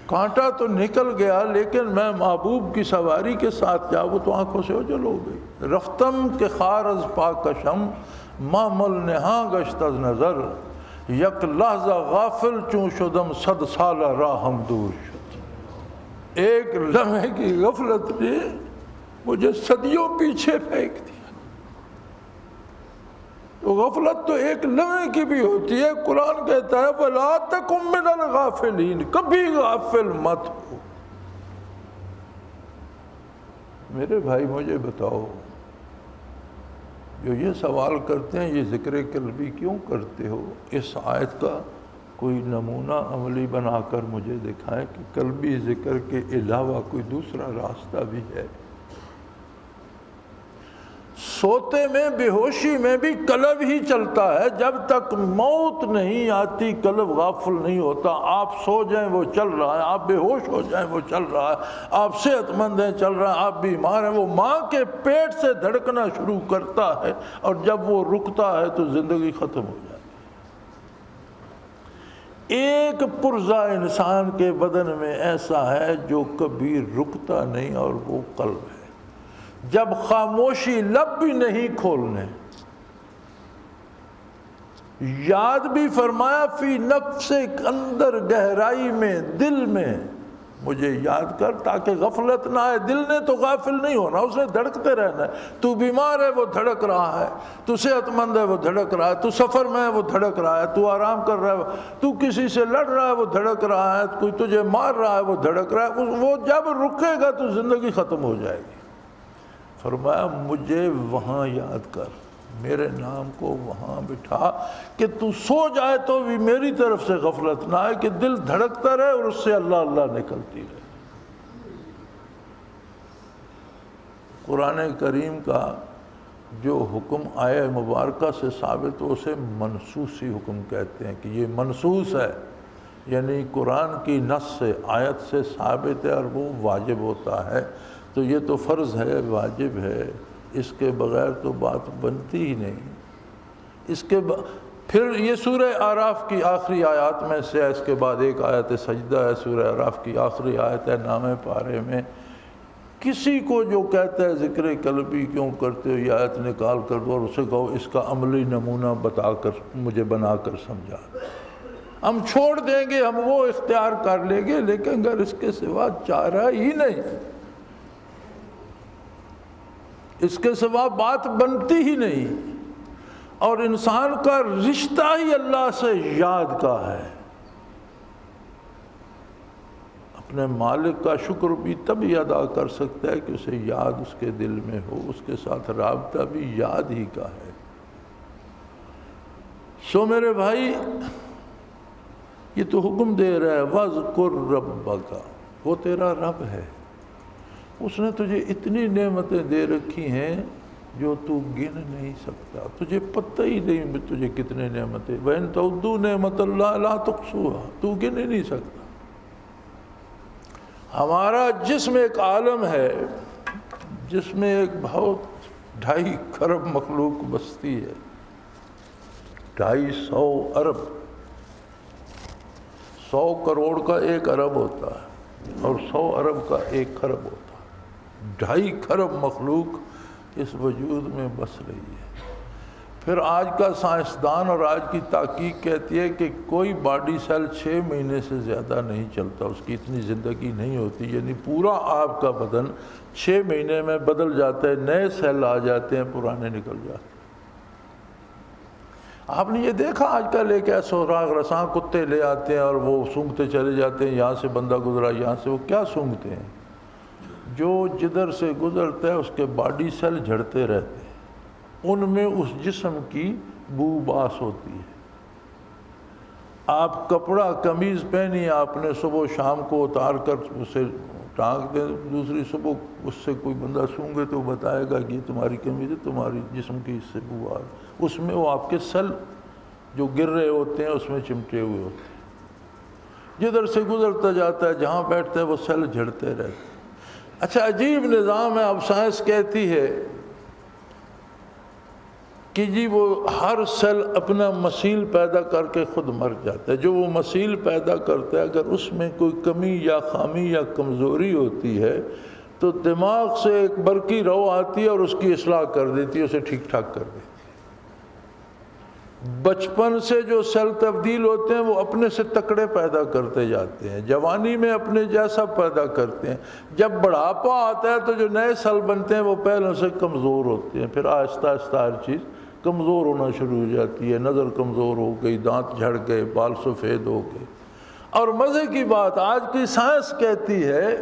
کانٹا تو نکل گیا لیکن میں محبوب کی سواری کے ساتھ جا وہ تو آنکھوں سے اوجھل ہو گئی۔ رفتم کے خار از پا کشم، محمل نہاں گشت از نظر، یک لحظہ غافل چوں شدم، صد سالہ راہم دور شد۔ ایک لمحے کی غفلت نے مجھے صدیوں پیچھے پھینک دیا۔ تو غفلت تو ایک لمحے کی بھی ہوتی ہے۔ قرآن کہتا ہے وَلَا تَكُن مِّنَ الْغَافِلِينَ، کبھی غافل مت ہو۔ میرے بھائی مجھے بتاؤ، جو یہ سوال کرتے ہیں یہ ذکر قلبی کیوں کرتے ہو، اس آیت کا کوئی نمونہ عملی بنا کر مجھے دکھائیں کہ قلبی ذکر کے علاوہ کوئی دوسرا راستہ بھی ہے۔ سوتے میں بے ہوشی میں بھی قلب ہی چلتا ہے، جب تک موت نہیں آتی قلب غافل نہیں ہوتا۔ آپ سو جائیں وہ چل رہا ہے، آپ بے ہوش ہو جائیں وہ چل رہا ہے، آپ صحت مند ہیں چل رہا ہے، آپ بیمار ہیں وہ ماں کے پیٹ سے دھڑکنا شروع کرتا ہے، اور جب وہ رکتا ہے تو زندگی ختم ہو جاتی ہے۔ ایک پرزہ انسان کے بدن میں ایسا ہے جو کبھی رکتا نہیں، اور وہ قلب ہے۔ جب خاموشی لب بھی نہیں کھولنے، یاد بھی فرمایا فی نفس اندر گہرائی میں دل میں مجھے یاد کر، تاکہ غفلت نہ آئے۔ دل نے تو غافل نہیں ہونا، اس نے دھڑکتے رہنا ہے۔ تو بیمار ہے وہ دھڑک رہا ہے، تو صحت مند ہے وہ دھڑک رہا ہے، تو سفر میں ہے وہ دھڑک رہا ہے، تو آرام کر رہا ہے، تو کسی سے لڑ رہا ہے وہ دھڑک رہا ہے، کوئی تجھے مار رہا ہے وہ دھڑک رہا ہے۔ وہ جب رکے گا تو زندگی ختم ہو جائے گی۔ فرمایا مجھے وہاں یاد کر، میرے نام کو وہاں بٹھا کہ تو سو جائے تو بھی میری طرف سے غفلت نہ آئے، کہ دل دھڑکتا رہے اور اس سے اللہ اللہ نکلتی رہے۔ قرآن کریم کا جو حکم آیہ مبارکہ سے ثابت ہو اسے منسوسی حکم کہتے ہیں، کہ یہ منسوس ہے، یعنی قرآن کی نص سے آیت سے ثابت ہے اور وہ واجب ہوتا ہے۔ تو یہ تو فرض ہے، واجب ہے، اس کے بغیر تو بات بنتی ہی نہیں۔ اس کے پھر یہ سورہ اعراف کی آخری آیات میں سے ہے، اس کے بعد ایک آیت سجدہ ہے، سورہ اعراف کی آخری آیت ہے نامہ پارے میں۔ کسی کو جو کہتا ہے ذکر قلبی کیوں کرتے ہو، یہ آیت نکال کر دو اور اسے کہو اس کا عملی نمونہ بتا کر مجھے بنا کر سمجھا۔ ہم چھوڑ دیں گے، ہم وہ اختیار کر لیں گے، لیکن اگر اس کے سوا چارہ ہی نہیں، اس کے سوا بات بنتی ہی نہیں۔ اور انسان کا رشتہ ہی اللہ سے یاد کا ہے۔ اپنے مالک کا شکر بھی تبھی ادا کر سکتا ہے کہ اسے یاد اس کے دل میں ہو، اس کے ساتھ رابطہ بھی یاد ہی کا ہے۔ سو میرے بھائی، یہ تو حکم دے رہا ہے وَاذْكُرْ رَبَّكَ، وہ تیرا رب ہے، اس نے تجھے اتنی نعمتیں دے رکھی ہیں جو تو گن نہیں سکتا، تجھے پتہ ہی نہیں تجھے کتنے نعمتیں۔ وَإِن تَعُدُّوا نِعْمَتَ اللَّهِ لَا تُحْصُوهَا، تو گن ہی نہیں سکتا۔ ہمارا جسم ایک عالم ہے جس میں ایک بہت 2.5 کھرب مخلوق بستی ہے، 250 ارب، 100 کروڑ کا 1 ارب ہوتا ہے، اور 100 ارب کا 1 کھرب ہوتا ہے۔ 2.5 کھرب مخلوق اس وجود میں بس رہی ہے۔ پھر آج کا سائنسدان اور آج کی تحقیق کہتی ہے کہ کوئی باڈی سیل 6 مہینے سے زیادہ نہیں چلتا، اس کی اتنی زندگی نہیں ہوتی، یعنی پورا آپ کا بدن 6 مہینے میں بدل جاتا ہے، نئے سیل آ جاتے ہیں، پرانے نکل جاتے ہیں۔ آپ نے یہ دیکھا آج کل ایک سوراخ رساں کتے لے آتے ہیں اور وہ سونگھتے چلے جاتے ہیں، یہاں سے بندہ گزرا، یہاں سے، وہ کیا سونگھتے ہیں؟ جو جدھر سے گزرتا ہے اس کے باڈی سیل جھڑتے رہتے ہیں، ان میں اس جسم کی بو باس ہوتی ہے۔ آپ کپڑا قمیض پہنی آپ نے، صبح شام کو اتار کر اسے ٹانگ دیں، دوسری صبح اس سے کوئی بندہ سونگے تو بتائے گا کہ یہ تمہاری قمیض ہے، تمہاری جسم کی اس سے بو آ رہی، اس میں وہ آپ کے سیل جو گر رہے ہوتے ہیں اس میں چمٹے ہوئے ہوتے ہیں۔ جدھر سے گزرتا جاتا ہے، جہاں بیٹھتا ہے وہ سیل جھڑتے رہتے ہیں۔ اچھا عجیب نظام ہے، اب سائنس کہتی ہے کہ جی وہ ہر سیل اپنا مسیل پیدا کر کے خود مر جاتا ہے۔ جو وہ مسیل پیدا کرتا ہے اگر اس میں کوئی کمی یا خامی یا کمزوری ہوتی ہے تو دماغ سے ایک برقی رو آتی ہے اور اس کی اصلاح کر دیتی ہے، اسے ٹھیک ٹھاک کر دیتی ہے۔ بچپن سے جو سیل تبدیل ہوتے ہیں وہ اپنے سے تکڑے پیدا کرتے جاتے ہیں، جوانی میں اپنے جیسا پیدا کرتے ہیں، جب بڑھاپا آتا ہے تو جو نئے سیل بنتے ہیں وہ پہلے سے کمزور ہوتے ہیں، پھر آہستہ آہستہ ہر چیز کمزور ہونا شروع ہو جاتی ہے، نظر کمزور ہو گئی، دانت جھڑ گئے، بال سفید ہو گئے۔ اور مزے کی بات آج کی سائنس کہتی ہے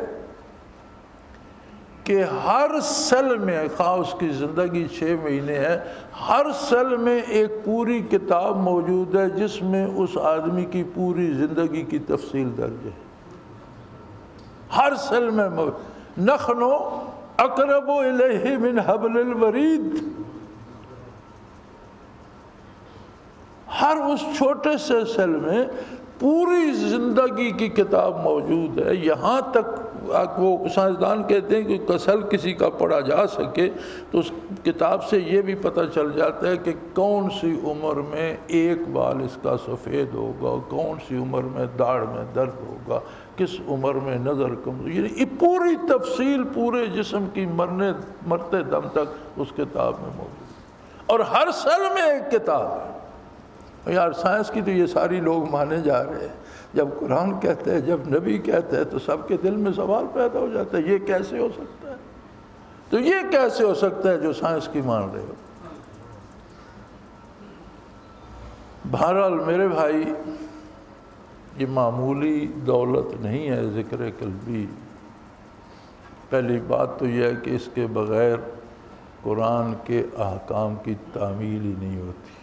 کہ ہر سیل میں، خواہ اس کی زندگی 6 مہینے ہے، ہر سیل میں ایک پوری کتاب موجود ہے جس میں اس آدمی کی پوری زندگی کی تفصیل درج ہے، ہر سیل میں نحن اقرب الیہ من حبل الورید، ہر اس چھوٹے سے سیل میں پوری زندگی کی کتاب موجود ہے۔ یہاں تک وہ سائنسدان کہتے ہیں کہ سیل کسی کا پڑھا جا سکے تو اس کتاب سے یہ بھی پتہ چل جاتا ہے کہ کون سی عمر میں ایک بال اس کا سفید ہوگا، کون سی عمر میں داڑھ میں درد ہوگا، کس عمر میں نظر کم، یہ پوری تفصیل پورے جسم کی مرتے دم تک اس کتاب میں موجود ہے، اور ہر سیل میں ایک کتاب ہے۔ یار سائنس کی تو یہ ساری لوگ مانے جا رہے ہیں، جب قرآن کہتے ہیں، جب نبی کہتے ہیں تو سب کے دل میں سوال پیدا ہو جاتا ہے، یہ کیسے ہو سکتا ہے؟ تو یہ کیسے ہو سکتا ہے جو سائنس کی مان رہے ہو؟ بہرحال میرے بھائی، یہ معمولی دولت نہیں ہے ذکر قلبی۔ پہلی بات تو یہ ہے کہ اس کے بغیر قرآن کے احکام کی تعمیل ہی نہیں ہوتی،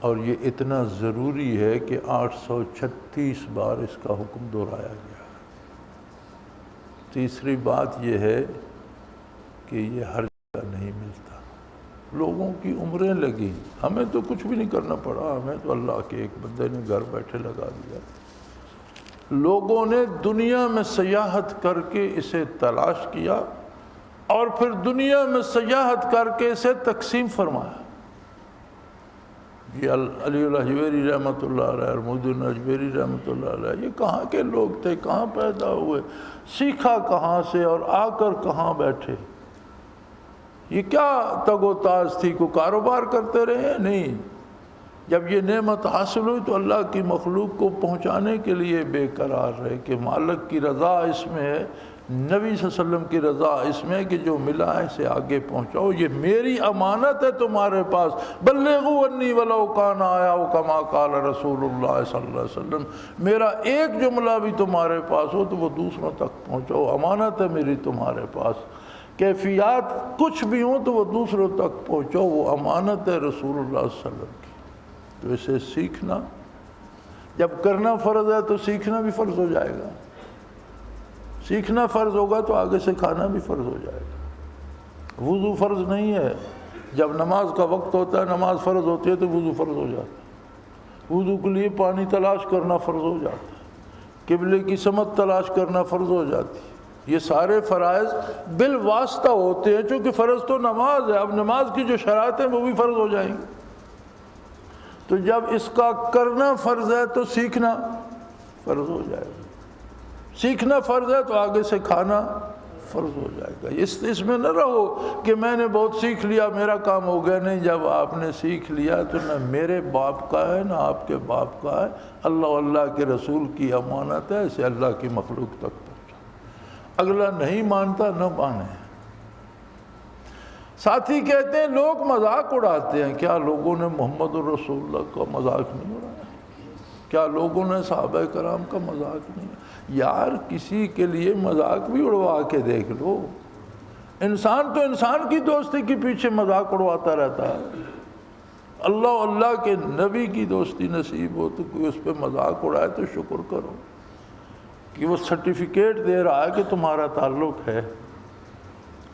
اور یہ اتنا ضروری ہے کہ 836 بار اس کا حکم دہرایا گیا۔ تیسری بات یہ ہے کہ یہ ہر جگہ نہیں ملتا، لوگوں کی عمریں لگی، ہمیں تو کچھ بھی نہیں کرنا پڑا، ہمیں تو اللہ کے ایک بندے نے گھر بیٹھے لگا دیا۔ لوگوں نے دنیا میں سیاحت کر کے اسے تلاش کیا اور پھر دنیا میں سیاحت کر کے اسے تقسیم فرمایا۔ یہ علی الحجویری رحمۃ اللہ علیہ اور محی الدین اجمیری رحمۃ اللہ علیہ، یہ کہاں کے لوگ تھے، کہاں پیدا ہوئے، سیکھا کہاں سے اور آ کر کہاں بیٹھے؟ یہ کیا تگ و تاز تھی، کو کاروبار کرتے رہے؟ نہیں، جب یہ نعمت حاصل ہوئی تو اللہ کی مخلوق کو پہنچانے کے لیے بے قرار رہے کہ مالک کی رضا اس میں ہے، نبی صلی اللہ علیہ وسلم کی رضا اس میں کہ جو ملا ہے اسے آگے پہنچاؤ، یہ میری امانت ہے تمہارے پاس، بلغوا انی ولو کان آیا کما قال رسول اللہ صلی اللہ علیہ وسلم، میرا ایک جملہ بھی تمہارے پاس ہو تو وہ دوسروں تک پہنچاؤ، امانت ہے میری تمہارے پاس، کیفیات کچھ بھی ہوں تو وہ دوسروں تک پہنچاؤ، وہ امانت ہے رسول اللہ صلی اللہ علیہ وسلم کی۔ تو اسے سیکھنا، جب کرنا فرض ہے تو سیکھنا بھی فرض ہو جائے گا، سیکھنا فرض ہوگا تو آگے سے کھانا بھی فرض ہو جائے گا۔ وضو فرض نہیں ہے، جب نماز کا وقت ہوتا ہے، نماز فرض ہوتی ہے تو وضو فرض ہو جاتا ہے، وضو کے لیے پانی تلاش کرنا فرض ہو جاتا ہے، قبلے کی سمت تلاش کرنا فرض ہو جاتی ہے، یہ سارے فرائض بالواسطہ ہوتے ہیں، چونکہ فرض تو نماز ہے، اب نماز کی جو شرائط ہیں وہ بھی فرض ہو جائیں گی۔ تو جب اس کا کرنا فرض ہے تو سیکھنا فرض ہو جائے گا، سیکھنا فرض ہے تو آگے سے کھانا فرض ہو جائے گا۔ اس میں نہ رہو کہ میں نے بہت سیکھ لیا میرا کام ہو گیا، نہیں، جب آپ نے سیکھ لیا تو نہ میرے باپ کا ہے نہ آپ کے باپ کا ہے، اللہ کے رسول کی امانت ہے، اسے اللہ کی مخلوق تک پہنچا، اگلا نہیں مانتا نہ مانے۔ ساتھی کہتے ہیں لوگ مذاق اڑاتے ہیں، کیا لوگوں نے محمد الرسول اللہ کا مذاق نہیں اڑایا؟ کیا لوگوں نے صحابہ کرام کا مذاق نہیں؟ یار کسی کے لیے مذاق بھی اڑوا کے دیکھ لو، انسان تو انسان کی دوستی کے پیچھے مذاق اڑواتا رہتا ہے، اللہ کے نبی کی دوستی نصیب ہو تو کوئی اس پہ مذاق اڑائے تو شکر کرو کہ وہ سرٹیفکیٹ دے رہا ہے کہ تمہارا تعلق ہے،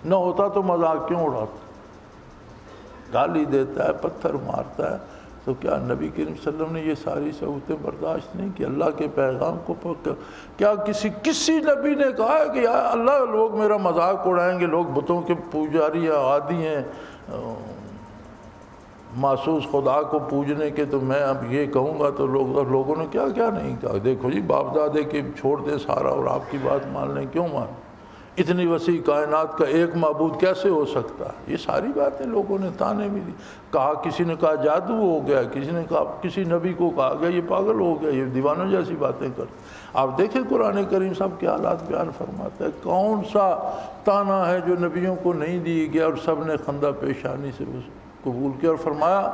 نہ ہوتا تو مذاق کیوں اڑاتا، گالی دیتا ہے، پتھر مارتا ہے، تو کیا نبی کریم صلی اللہ علیہ وسلم نے یہ ساری صحبتیں برداشت نہیں کی؟ اللہ کے پیغام کو کیا کسی نبی نے کہا ہے کہ یا اللہ لوگ میرا مذاق اڑائیں گے، لوگ بتوں کے پجاری ہیں، عادی ہیں، محسوس خدا کو پوجنے کے، تو میں اب یہ کہوں گا تو لوگوں نے کیا کیا نہیں کہا؟ دیکھو جی باپ دادے کے چھوڑ دے سارا اور آپ کی بات مان لیں، کیوں مان؟ اتنی وسیع کائنات کا ایک معبود کیسے ہو سکتا ہے؟ یہ ساری باتیں لوگوں نے تانے بھی دی. کہا کسی نے کہا جادو ہو گیا، کسی نے کہا کسی نبی کو کہا گیا یہ پاگل ہو گیا، یہ دیوانوں جیسی باتیں کر. آپ دیکھیں قرآن کریم سب کے حالات بیان فرماتا ہے. کون سا تانا ہے جو نبیوں کو نہیں دی گیا اور سب نے خندہ پیشانی سے قبول کیا اور فرمایا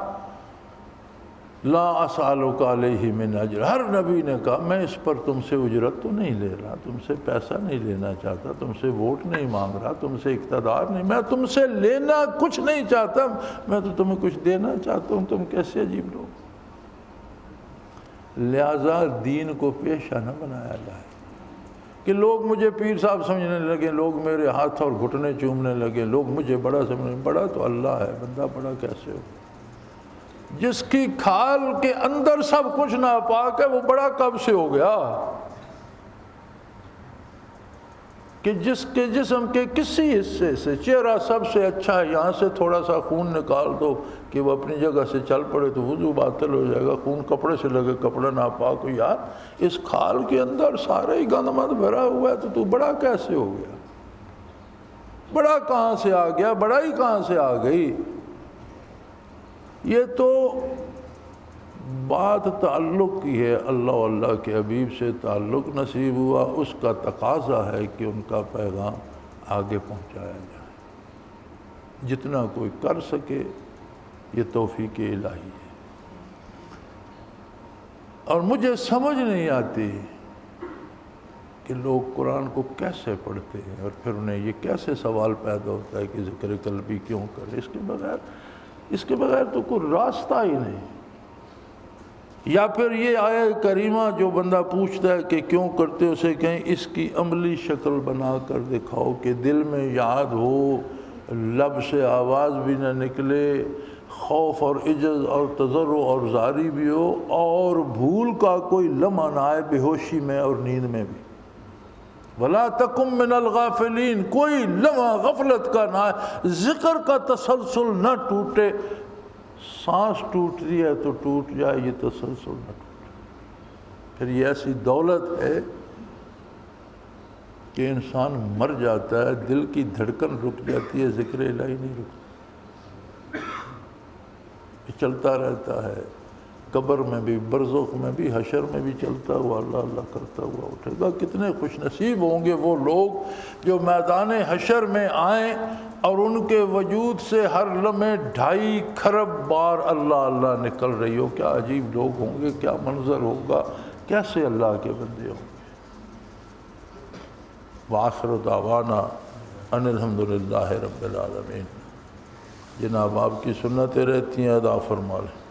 لا اسألک علیہ من اجر. ہر نبی نے کہا میں اس پر تم سے اجرت تو نہیں لے رہا، تم سے پیسہ نہیں لینا چاہتا، تم سے ووٹ نہیں مانگ رہا، تم سے اقتدار نہیں، میں تم سے لینا کچھ نہیں چاہتا، میں تو تمہیں کچھ دینا چاہتا ہوں. تم کیسے عجیب لوگ. لہٰذا دین کو پیشہ نہ بنایا جائے کہ لوگ مجھے پیر صاحب سمجھنے لگے، لوگ میرے ہاتھ اور گھٹنے چومنے لگے، لوگ مجھے بڑا سمجھنے. بڑا تو اللہ ہے، بندہ بڑا کیسے ہو؟ جس کی کھال کے اندر سب کچھ ناپاک ہے وہ بڑا کب سے ہو گیا؟ کہ جس کے جسم کے کسی حصے سے چہرہ سب سے اچھا ہے، یہاں سے تھوڑا سا خون نکال دو کہ وہ اپنی جگہ سے چل پڑے تو وضو باطل ہو جائے گا. خون کپڑے سے لگے کپڑا ناپاک ہو. یار اس کھال کے اندر سارا ہی گند مند بھرا ہوا ہے تو بڑا کیسے ہو گیا؟ بڑا کہاں سے آ گیا؟ بڑائی کہاں سے آ گئی؟ یہ تو بات تعلق کی ہے. اللہ اللہ کے حبیب سے تعلق نصیب ہوا، اس کا تقاضا ہے کہ ان کا پیغام آگے پہنچایا جائے. جتنا کوئی کر سکے یہ توفیق الہی ہے. اور مجھے سمجھ نہیں آتی کہ لوگ قرآن کو کیسے پڑھتے ہیں اور پھر انہیں یہ کیسے سوال پیدا ہوتا ہے کہ ذکر قلبی کیوں کرے. اس کے بغیر تو کوئی راستہ ہی نہیں. یا پھر یہ آیہ کریمہ جو بندہ پوچھتا ہے کہ کیوں کرتے، اسے کہیں اس کی عملی شکل بنا کر دکھاؤ کہ دل میں یاد ہو، لب سے آواز بھی نہ نکلے، خوف اور عجز اور تضرع اور زاری بھی ہو، اور بھول کا کوئی لمحہ نہ آئے بے ہوشی میں اور نیند میں بھی. وَلَا تَكُن مِّنَ الْغَافِلِينَ. کوئی لمحہ غفلت کا نہ آئے، ذکر کا تسلسل نہ ٹوٹے. سانس ٹوٹتی ہے تو ٹوٹ جائے، یہ تسلسل نہ ٹوٹے. پھر یہ ایسی دولت ہے کہ انسان مر جاتا ہے، دل کی دھڑکن رک جاتی ہے، ذکر الہی نہیں رکتا. یہ چلتا رہتا ہے، قبر میں بھی، برزخ میں بھی، حشر میں بھی چلتا ہوا اللہ اللہ کرتا ہوا اٹھے گا. کتنے خوش نصیب ہوں گے وہ لوگ جو میدان حشر میں آئیں اور ان کے وجود سے ہر لمحے 2.5 کھرب بار اللہ اللہ نکل رہی ہو. کیا عجیب لوگ ہوں گے، کیا منظر ہوگا، کیسے اللہ کے بندے ہوں گے. وآخر دعوانا ان الحمدللہ رب العالمین. جناب آپ کی سنتیں رہتی ہیں، ادا فرما لیں.